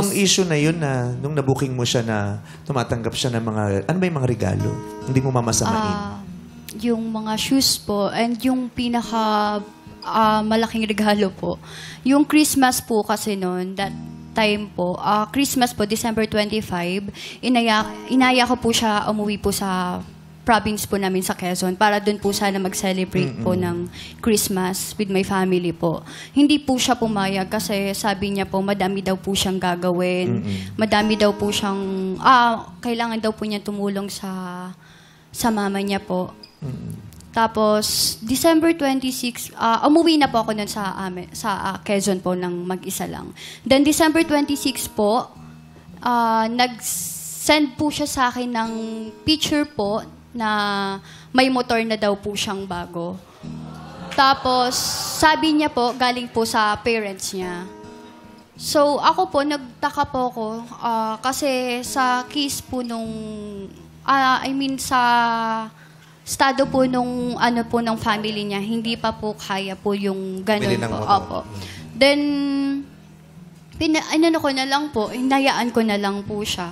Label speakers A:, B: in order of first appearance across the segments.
A: Nung issue na yun na, nung nabuking mo siya na tumatanggap siya ng mga, ano ba yung mga regalo? Hindi mo mamasamain?
B: Yung mga shoes po and yung pinaka malaking regalo po. Yung Christmas po kasi noon, that time po, Christmas po, December 25, inaya ko po siya umuwi po sa province po namin sa Quezon para doon po sana mag-celebrate po ng Christmas with my family po. Hindi po siya pumayag kasi sabi niya po madami daw po siyang gagawin. Madami daw po siyang, kailangan daw po niya tumulong sa mama niya po. Tapos, December 26, umuwi na po ako nun sa Quezon po ng mag-isa lang. Then, December 26 po, nag-send po siya sa akin ng picture po na may motor na daw po siyang bago. Tapos, sabi niya po, galing po sa parents niya. So, ako po, nagtaka po ako kasi sa case po nung, sa estado po nung ng family niya, hindi pa po kaya po yung ganun po. Opo. Then, ko na lang po, hinayaan ko na lang po siya.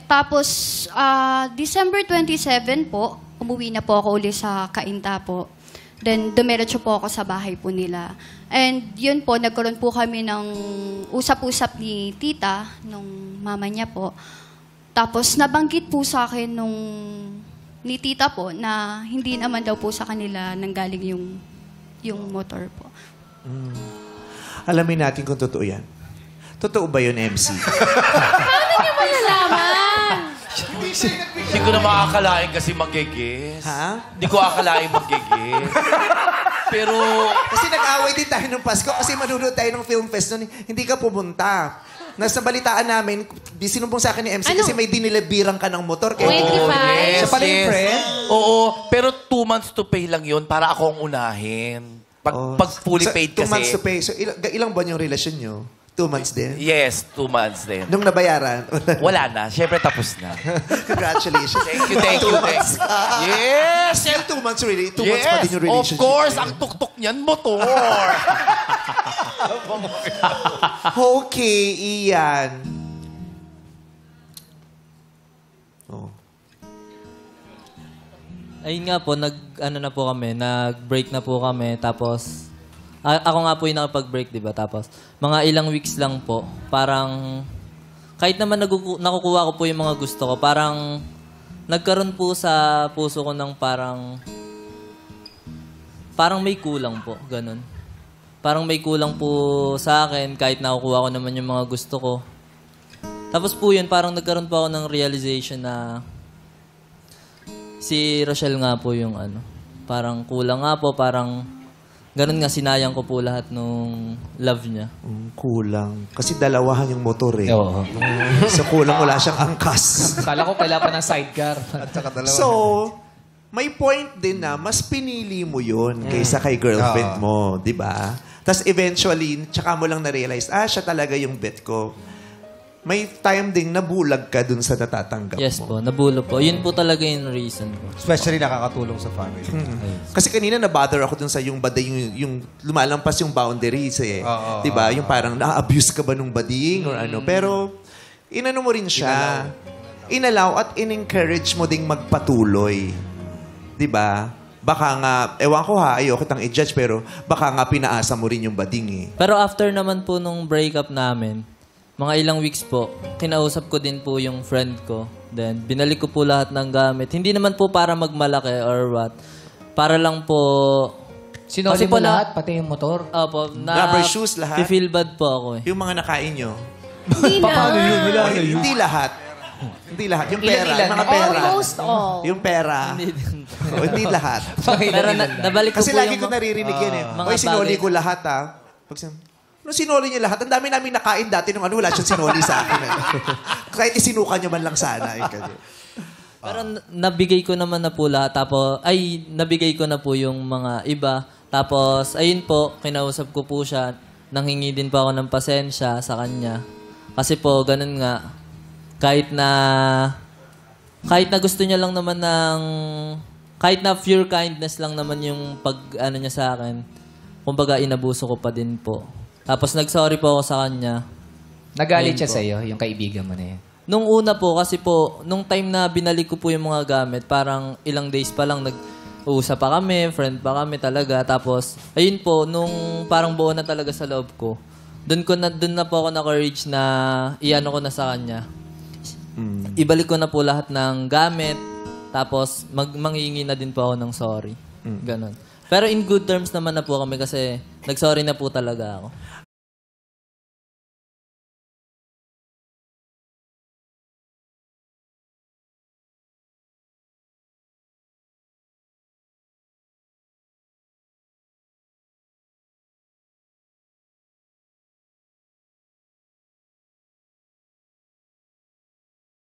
B: Tapos, December 27 po, umuwi na po ako ulit sa Cainta po. Then, dumiretso po ako sa bahay po nila. And yun po, nagkaroon po kami ng usap-usap ni tita, nung mama niya po. Tapos, nabanggit po sa akin ni tita po na hindi naman daw po sa kanila nanggaling yung motor po.
A: Alamin natin kung totoo yan. Totoo ba yun, MC?
C: Paano niyo ba nalaman?
D: Hindi ko na makakalain kasi mag-guess.
A: Ha?
D: Hindi ko akalain mag-guess. Pero...
A: Kasi nag-away din tayo nung Pasko kasi manunod tayo ng film fest nun. Hindi ka pumunta. Nasa balitaan namin, sinumbong sa akin ni MC kasi may dinilibirang ka ng motor.
C: 25?
D: Yes,
A: Siya pala yung
D: yes.
A: friend?
D: Oo, pero 2 months to pay lang yun para ako ang unahin. Pag fully paid kasi...
A: 2 months to pay. So, ilang buwan yung relasyon nyo? 2 months din?
D: Yes, 2 months din.
A: Nung nabayaran?
D: Wala na. Siyempre tapos na.
A: Congratulations.
D: Thank you, thank you. Yes!
A: Still 2 months really. 2 months pa din yung relationship.
D: Of course. Ang tuktok niyan, motor.
A: Okay, Ian. Oh.
E: Ayun nga po, nag-break na po kami, tapos, ako nga po yung nakapag-break, di ba? Tapos, mga ilang weeks lang po, parang, kahit naman nakukuha ko po yung mga gusto ko, parang, nagkaroon po sa puso ko ng parang may kulang po, ganun. Parang may kulang po sa akin, kahit nakukuha ko naman yung mga gusto ko. Tapos po yun, parang nagkaroon po ako ng realization na, si Rochelle nga po yung parang kulang nga po, parang ganun nga, sinayang ko po lahat nung love niya.
A: Kulang. Kasi dalawahan yung motor eh.
F: Oo.
A: So kulang, wala siyang angkas.
F: Kala ko kailangan pa ng sidecar. At saka dalawa.
A: So, may point din na mas pinili mo yun kaysa kay girlfriend mo, di ba? Tapos eventually, tsaka mo lang na-realize, siya talaga yung bet ko. May time ding nabulag ka dun sa natatanggap mo.
E: Yes po, nabulo po. Yun po talaga yung reason ko.
G: Especially nakakatulong sa family.
A: Kasi kanina na-bother ako dun sa yung bading, yung lumalampas yung boundaries eh. Diba? Yung parang na-abuse ka ba nung bading or ano. Pero, inano mo rin siya. Inalaw at in-encourage mo ding magpatuloy. Diba? Baka nga, ewan ko ha, ayoko kitang i-judge, pero baka nga pinaasa mo rin yung bading eh.
E: Pero after naman po nung breakup namin, mga ilang weeks po, kinausap ko din po yung friend ko. Then, binalik ko po lahat ng gamit. Hindi naman po para magmalaki or what. Para lang po...
F: Sinoli mo lahat, pati yung motor?
E: Opo.
A: Rubber shoes lahat?
E: Feel bad po ako eh.
A: Yung mga nakain nyo?
C: Hindi na.
A: Hindi lahat. Hindi lahat. Yung pera. Yung mga pera.
C: Almost all.
A: Yung pera. Hindi lahat.
E: Pero nabalik ko
A: Kasi
E: po
A: lagi
E: yung...
A: ko naririnig yan eh.
E: mga
A: Oy, sinoli
E: bagay.
A: ko lahat nung sinoli niyo lahat, ang dami namin nakain dati nung wala siyang sinoli sa akin. Kahit isinuka niyo man lang sana.
E: Pero nabigay ko naman na po lahat. Tapos, nabigay ko na po yung mga iba. Tapos, ayun po, kinausap ko po siya. Nanghingi din po ako ng pasensya sa kanya. Kasi po, ganun nga. Kahit na gusto niya lang naman kahit na pure kindness lang naman yung niya sa akin, kumbaga inabuso ko pa din po. Tapos nag-sorry po ako sa kanya.
F: Nagalit
E: Ayun
F: siya
E: po.
F: sa'yo, yung kaibigan mo na yun.
E: Nung una po, kasi po, nung time na binalik ko po yung mga gamit, parang ilang days pa lang nag-uusap pa kami, friend pa kami talaga. Tapos, ayun po, nung parang buo na talaga sa loob ko, doon na po ako na-courage na iano ko na sa kanya. Ibalik ko na po lahat ng gamit, tapos manghingi na din po ako ng sorry. Ganon. Pero in good terms naman na po kami kasi nag-sorry na po talaga ako.